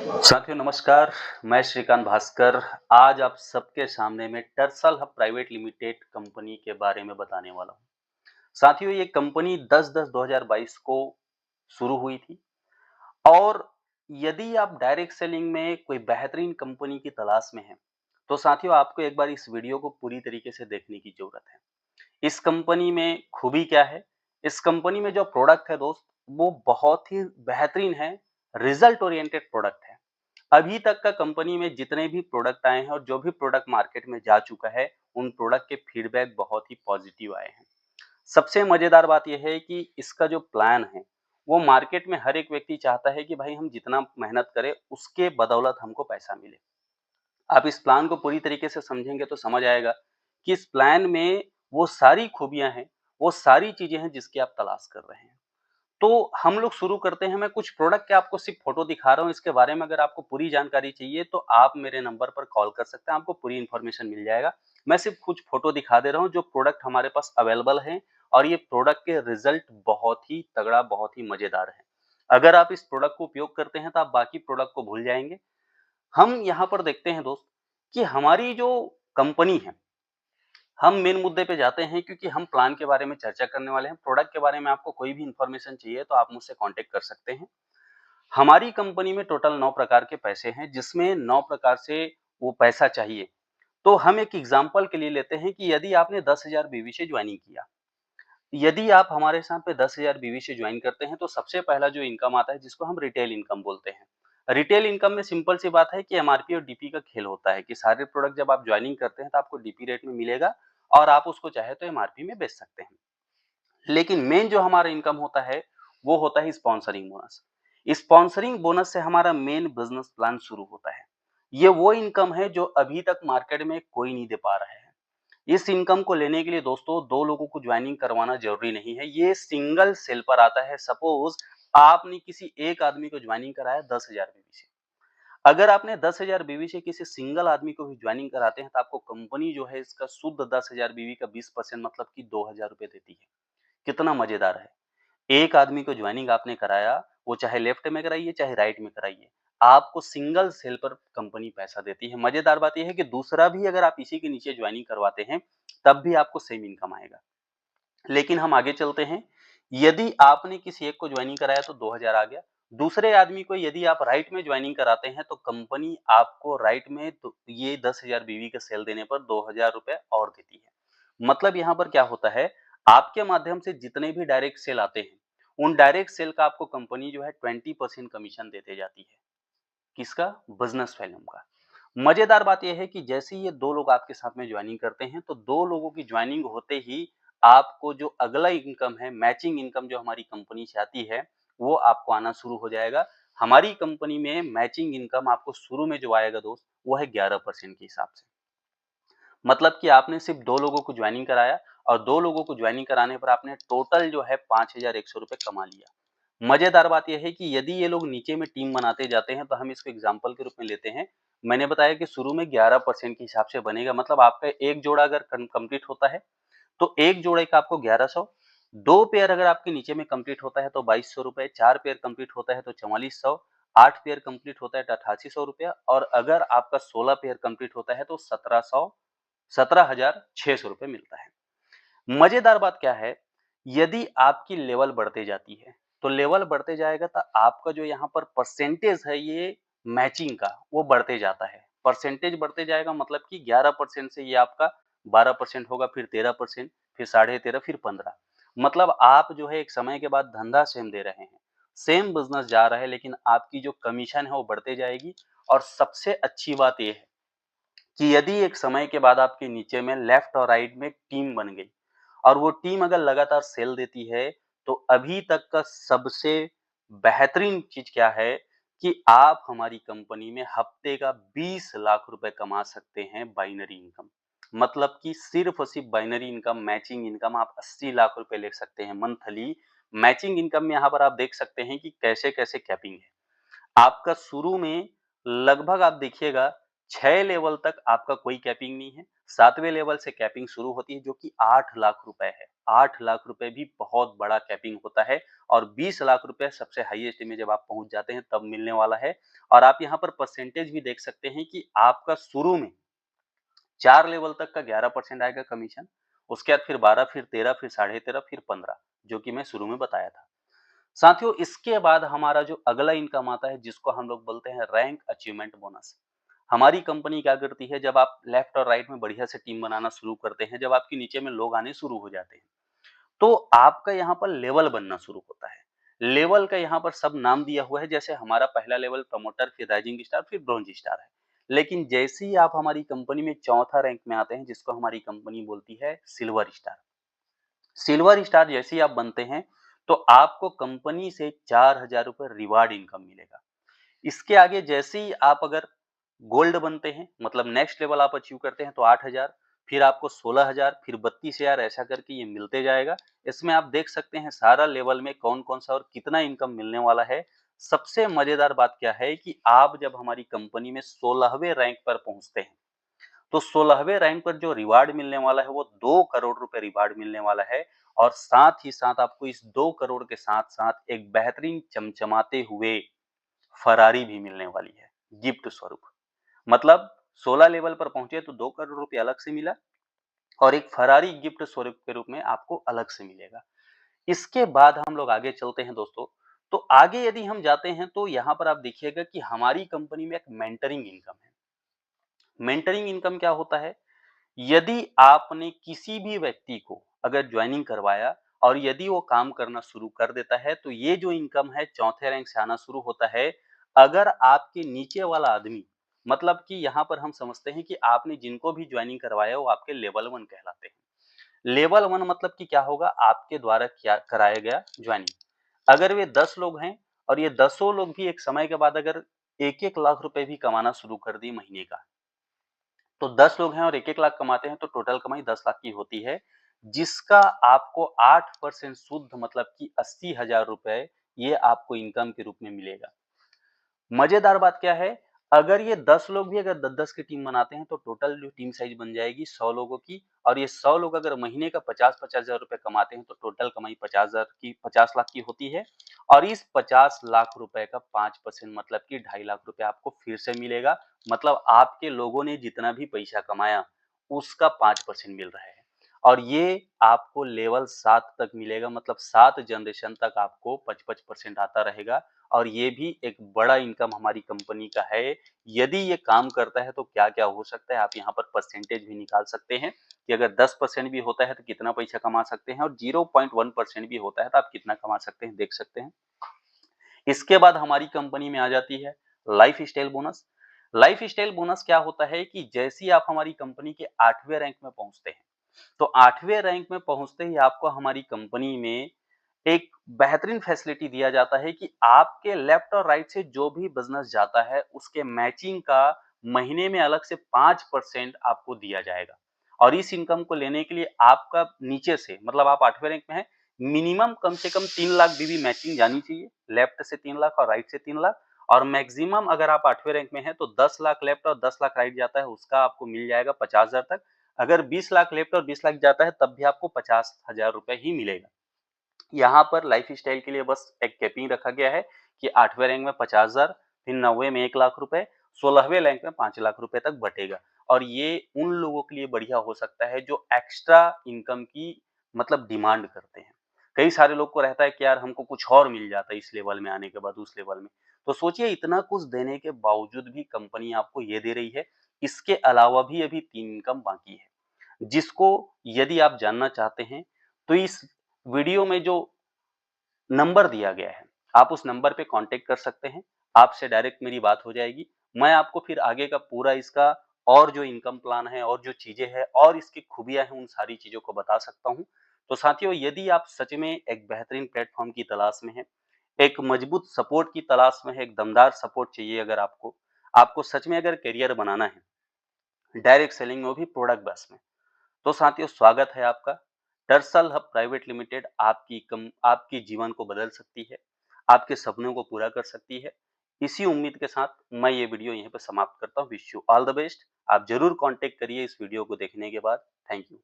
साथियों नमस्कार। मैं श्रीकांत भास्कर आज आप सबके सामने में टर्सल हब प्राइवेट लिमिटेड कंपनी के बारे में बताने वाला हूँ। साथियों ये कंपनी 10/10/2022 को शुरू हुई थी और यदि आप डायरेक्ट सेलिंग में कोई बेहतरीन कंपनी की तलाश में हैं, तो साथियों आपको एक बार इस वीडियो को पूरी तरीके से देखने की जरूरत है। इस कंपनी में खूबी क्या है? इस कंपनी में जो प्रोडक्ट है दोस्त, वो बहुत ही बेहतरीन है, रिजल्ट ओरिएंटेड प्रोडक्ट है। अभी तक का कंपनी में जितने भी प्रोडक्ट आए हैं और जो भी प्रोडक्ट मार्केट में जा चुका है, उन प्रोडक्ट के फीडबैक बहुत ही पॉजिटिव आए हैं। सबसे मजेदार बात यह है कि इसका जो प्लान है, वो मार्केट में हर एक व्यक्ति चाहता है कि भाई हम जितना मेहनत करें, उसके बदौलत हमको पैसा मिले। आप इस प्लान को पूरी तरीके से समझेंगे तो समझ आएगा कि इस प्लान में वो सारी खूबियाँ हैं, वो सारी चीज़ें हैं जिसकी आप तलाश कर रहे हैं। तो हम लोग शुरू करते हैं। मैं कुछ प्रोडक्ट के आपको सिर्फ फ़ोटो दिखा रहा हूँ, इसके बारे में अगर आपको पूरी जानकारी चाहिए तो आप मेरे नंबर पर कॉल कर सकते हैं, आपको पूरी इन्फॉर्मेशन मिल जाएगा। मैं सिर्फ कुछ फ़ोटो दिखा दे रहा हूँ जो प्रोडक्ट हमारे पास अवेलेबल हैं और ये प्रोडक्ट के रिज़ल्ट बहुत ही तगड़ा, बहुत ही मज़ेदार है। अगर आप इस प्रोडक्ट को उपयोग करते हैं तो आप बाकी प्रोडक्ट को भूल जाएँगे। हम यहाँ पर देखते हैं दोस्त कि हमारी जो कंपनी है, हम मेन मुद्दे पे जाते हैं क्योंकि हम प्लान के बारे में चर्चा करने वाले हैं। प्रोडक्ट के बारे में आपको कोई भी इन्फॉर्मेशन चाहिए तो आप मुझसे कॉन्टैक्ट कर सकते हैं। हमारी कंपनी में टोटल 9 प्रकार के पैसे हैं, जिसमें 9 प्रकार से वो पैसा चाहिए। तो हम एक एग्ज़ाम्पल के लिए लेते हैं कि यदि आपने 10,000 बीवी से जॉइनिंग किया, यदि आप हमारे साथ पे 10,000 बीवी से जॉइन करते हैं, तो सबसे पहला जो इनकम आता है जिसको हम रिटेल इनकम बोलते हैं। रिटेल इनकम में सिंपल सी बात है कि एमआरपी और डीपी का खेल होता है कि सारे प्रोडक्ट जब आप जॉइनिंग करते हैं तो आपको डीपी रेट में मिलेगा और आप उसको चाहे तो एमआरपी में बेच सकते हैं। लेकिन मेन जो हमारा इनकम होता है, वो होता है स्पॉन्सरिंग बोनस। स्पॉन्सरिंग बोनस से हमारा मेन बिज़नेस प्लान शुरू होता है। ये वो इनकम है जो अभी तक मार्केट में कोई नहीं दे पा रहा है। इस इनकम को लेने के लिए दोस्तों 2 लोगों को जॉइनिंग करवाना ज़रूरी नहीं है, ये सिंगल सेल पर आता है। सपोज़ आपने किसी एक आदमी को जॉइनिंग कराया 10,000 बीवी से। अगर आपने 10,000 बीवी से किसी सिंगल आदमी को भी जॉइनिंग कराते हैं, तो आपको कंपनी जो है इसका शुद्ध 10,000 बीवी का 20% मतलब कि ₹2,000 देती है। कितना मज़ेदार है। एक आदमी को जॉइनिंग आपने कराया, वो चाहे लेफ्ट में कराइए, चाहे राइट में कराइए, आपको सिंगल सेल पर कंपनी पैसा देती है। मज़ेदार बात ये है कि दूसरा भी अगर आप इसी के नीचे जॉइनिंग करवाते हैं, तब भी आपको सेम इनकम आएगा। लेकिन हम आगे चलते हैं, यदि आपने किसी एक को जॉइनिंग कराया तो 2,000 आ गया, दूसरे आदमी को यदि आप राइट में जॉइनिंग कराते हैं, तो कंपनी आपको राइट में तो ये 10,000 बीवी का सेल देने पर ₹2,000 और देती है। मतलब यहाँ पर क्या होता है, आपके माध्यम से जितने भी डायरेक्ट सेल आते हैं, उन डायरेक्ट सेल का आपको कंपनी जो है 20% कमीशन देते जाती है। किसका? बिज़नेस वैल्यूम का। मज़ेदार बात ये है कि जैसे ही ये 2 लोग आपके साथ में जॉइनिंग करते हैं, तो 2 लोगों की जॉइनिंग होते ही आपको जो अगला इनकम है, मैचिंग इनकम जो हमारी कंपनी से आती है, वो आपको आना शुरू हो जाएगा। हमारी कंपनी में मैचिंग इनकम आपको शुरू में जो आएगा दोस्त, वो है 11% के हिसाब से। मतलब कि आपने सिर्फ 2 लोगों को जॉइनिंग कराया और 2 लोगों को जॉइनिंग कराने पर आपने टोटल जो है ₹5,100 कमा लिया। मज़ेदार बात ये है कि यदि ये लोग नीचे में टीम बनाते जाते हैं, तो हम इसको एग्ज़ाम्पल के रूप में लेते हैं। मैंने बताया कि शुरू में 11% के हिसाब से बनेगा, मतलब आपका 1 जोड़ा अगर कंप्लीट होता है, तो 1 जोड़े का आपको 1100, 2 पेयर अगर आपके नीचे में कंप्लीट होता है तो ₹2,200, 4 पेयर कंप्लीट होता है तो 4400, 8 पेयर कंप्लीट होता है तो ₹8,800 और अगर आपका 16 पेयर कंप्लीट होता है तो 17,600 मिलता है। मज़ेदार बात क्या है, यदि आपकी लेवल बढ़ते जाती है, तो लेवल बढ़ते जाएगा तो आपका जो यहाँ पर परसेंटेज है ये मैचिंग का, वो बढ़ते जाता है। परसेंटेज बढ़ते जाएगा मतलब कि 11% से ये आपका 12% होगा, फिर 13%, फिर 13.5, फिर 15। मतलब आप जो है एक समय के बाद धंधा सेम दे रहे हैं। सेम बिज़नेस जा रहा है लेकिन आपकी जो कमीशन है वो बढ़ते जाएगी और सबसे अच्छी बात ये है कि यदि एक समय के बाद आपके नीचे में लेफ्ट और राइट में टीम बन गई और वो टीम अगर लगातार सेल देती है, तो अभी तक का सबसे बेहतरीन चीज़ क्या है कि आप हमारी कंपनी में हफ्ते का 20 लाख रुपए कमा सकते हैं बाइनरी इनकम। मतलब कि सिर्फ़ और सिर्फ़ बाइनरी इनकम, मैचिंग इनकम आप 80 लाख रुपए ले सकते हैं मंथली। मैचिंग इनकम में यहाँ पर आप देख सकते हैं कि कैसे-कैसे कैपिंग है। आपका शुरू में लगभग आप देखिएगा 6 लेवल तक आपका कोई कैपिंग नहीं है। 7वें लेवल से कैपिंग शुरू होती है जो कि 8 लाख रुपए है। 8 लाख रुपए भी बहुत बड़ा कैपिंग होता है और 20 लाख रुपए सबसे हाईएस्ट में जब आप पहुँच जाते हैं तब मिलने वाला है। और आप यहाँ पर परसेंटेज भी देख सकते हैं कि आपका शुरू में 4 लेवल तक का 11% आएगा कमीशन, उसके बाद फिर 12, फिर 13, फिर 13.5, फिर 15, जो कि मैं शुरू में बताया था। साथियों, इसके बाद हमारा जो अगला इनकम आता है जिसको हम लोग बोलते हैं रैंक अचीवमेंट बोनस। हमारी कंपनी क्या करती है, जब आप लेफ्ट और राइट में बढ़िया से टीम बनाना शुरू करते हैं, जब आपके नीचे में लोग आने शुरू हो जाते हैं, तो आपका यहाँ पर लेवल बनना शुरू होता है। लेवल का यहाँ पर सब नाम दिया हुआ है, जैसे हमारा पहला लेवल प्रमोटर, फिर राइजिंग स्टार, फिर ब्रॉन्ज स्टार है। लेकिन जैसे ही आप हमारी कंपनी में चौथा रैंक में आते हैं, जिसको हमारी कंपनी बोलती है सिल्वर स्टार। सिल्वर स्टार जैसे ही आप बनते हैं, तो आपको कंपनी से 4,000 रुपए रिवार्ड इनकम मिलेगा। इसके आगे जैसे ही आप अगर गोल्ड बनते हैं, मतलब नेक्स्ट लेवल आप अचीव करते हैं, तो 8,000, फिर आपको 16,000, फिर 32,000, ऐसा करके ये मिलते जाएगा। इसमें आप देख सकते हैं सारा लेवल में कौन-कौन सा और कितना इनकम मिलने वाला है। सबसे मजेदार बात क्या है कि आप जब हमारी कंपनी में 16वें रैंक पर पहुंचते हैं, तो 16वें रैंक पर जो रिवार्ड मिलने वाला है वो 2 करोड़ रुपए रिवार्ड मिलने वाला है। और साथ ही साथ आपको इस 2 करोड़ के साथ-साथ एक बेहतरीन चमचमाते हुए फरारी भी मिलने वाली है, गिफ्ट स्वरूप। मतलब 16 लेवल पर पहुंचे तो 2 करोड़ रुपए अलग से मिला और एक फरारी गिफ्ट स्वरूप के रूप में आपको अलग से मिलेगा। इसके बाद हम लोग आगे चलते हैं दोस्तों। तो आगे यदि हम जाते हैं तो यहाँ पर आप देखिएगा कि हमारी कंपनी में एक मेंटरिंग इनकम है। मेंटरिंग इनकम क्या होता है? यदि आपने किसी भी व्यक्ति को अगर ज्वाइनिंग करवाया और यदि वो काम करना शुरू कर देता है, तो ये जो इनकम है चौथे रैंक से आना शुरू होता है। अगर आपके नीचे वाला आदमी, मतलब कि यहाँ पर हम समझते हैं कि आपने जिनको भी ज्वाइनिंग करवाया वो आपके लेवल 1 कहलाते हैं। लेवल 1 मतलब कि क्या होगा, आपके द्वारा क्या कराया गया ज्वाइनिंग। अगर वे 10 लोग हैं और ये 10 लोग भी एक समय के बाद अगर 1-1 लाख रुपए भी कमाना शुरू कर दिए महीने का, तो 10 लोग हैं और 1-1 लाख कमाते हैं, तो टोटल कमाई 10 लाख की होती है, जिसका आपको 8% शुद्ध मतलब कि 80,000 रुपए ये आपको इनकम के रूप में मिलेगा। मजेदार बात क्या है, अगर ये 10 लोग भी अगर 10-10 की टीम बनाते हैं, तो टोटल जो टीम साइज बन जाएगी 100 लोगों की। और ये 100 लोग अगर महीने का 50-50 हज़ार रुपए कमाते हैं, तो टोटल कमाई 50 लाख की होती है। और इस 50 लाख रुपए का 5% मतलब कि 2.5 लाख रुपए आपको फिर से मिलेगा। मतलब आपके लोगों ने जितना भी पैसा कमाया, उसका 5% मिल रहा है। और ये आपको लेवल 7 तक मिलेगा, मतलब 7 जनरेशन तक आपको 55% आता रहेगा। और ये भी एक बड़ा इनकम हमारी कंपनी का है। यदि ये काम करता है तो क्या-क्या हो सकता है, आप यहाँ पर परसेंटेज भी निकाल सकते हैं कि अगर 10% भी होता है तो कितना पैसा कमा सकते हैं और 0.1% भी होता है तो आप कितना कमा सकते हैं, देख सकते हैं। इसके बाद हमारी कंपनी में आ जाती है लाइफस्टाइल बोनस। लाइफस्टाइल बोनस क्या होता है कि जैसे ही आप हमारी कंपनी के 8वें रैंक में पहुँचते हैं, तो 8वें रैंक में पहुँचते ही आपको हमारी कंपनी में एक बेहतरीन फैसिलिटी दिया जाता है कि आपके लेफ्ट और राइट से जो भी बिज़नेस जाता है, उसके मैचिंग का महीने में अलग से 5% आपको दिया जाएगा। और इस इनकम को लेने के लिए आपका नीचे से, मतलब आप 8वें रैंक में हैं, मिनिमम कम से कम 3 लाख भी मैचिंग जानी चाहिए। लेफ्ट से 3 लाख और राइट से 3 लाख। और मैक्सिमम अगर आप 8वें रैंक में हैं, तो 10 लाख लेफ्ट और 10 लाख राइट जाता है, उसका आपको मिल जाएगा 50,000 तक। अगर 20 लाख लेफ्ट और 20 लाख जाता है, तब भी आपको 50,000 रुपए ही मिलेगा। यहाँ पर लाइफस्टाइल के लिए बस एक कैपिंग रखा गया है कि 8वें रैंक में 50,000, फिर 9वें में 1 लाख रुपए, 16वें रैंक में 5 लाख रुपए तक बटेगा। और ये उन लोगों के लिए बढ़िया हो सकता है जो एक्स्ट्रा इनकम की मतलब डिमांड करते हैं। कई सारे लोग को रहता है कि यार हमको कुछ और मिल जाता है इस लेवल में आने के बाद उस लेवल में। तो सोचिए, इतना कुछ देने के बावजूद भी कंपनी आपको ये दे रही है। इसके अलावा भी अभी 3 इनकम बाकी है, जिसको यदि आप जानना चाहते हैं, तो इस वीडियो में जो नंबर दिया गया है, आप उस नंबर पे कांटेक्ट कर सकते हैं। आपसे डायरेक्ट मेरी बात हो जाएगी। मैं आपको फिर आगे का पूरा इसका और जो इनकम प्लान है और जो चीज़ें हैं और इसकी खूबियाँ हैं, उन सारी चीज़ों को बता सकता हूँ। तो साथियों, यदि आप सच में एक बेहतरीन प्लेटफ़ॉर्म की तलाश में हैं, एक मजबूत सपोर्ट की तलाश में हैं, एक दमदार सपोर्ट चाहिए अगर आपको, आपको सच में अगर करियर बनाना है, डायरेक्ट सेलिंग में, वो भी प्रोडक्ट बेस में, तो साथियों स्वागत है आपका। टर्सल हब प्राइवेट लिमिटेड आपकी जीवन को बदल सकती है, आपके सपनों को पूरा कर सकती है। इसी उम्मीद के साथ मैं ये वीडियो यहीं पे समाप्त करता हूँ। Wish you all the best. आप ज़रूर कॉन्टैक्ट करिए इस वीडियो को देखने के बाद। Thank you.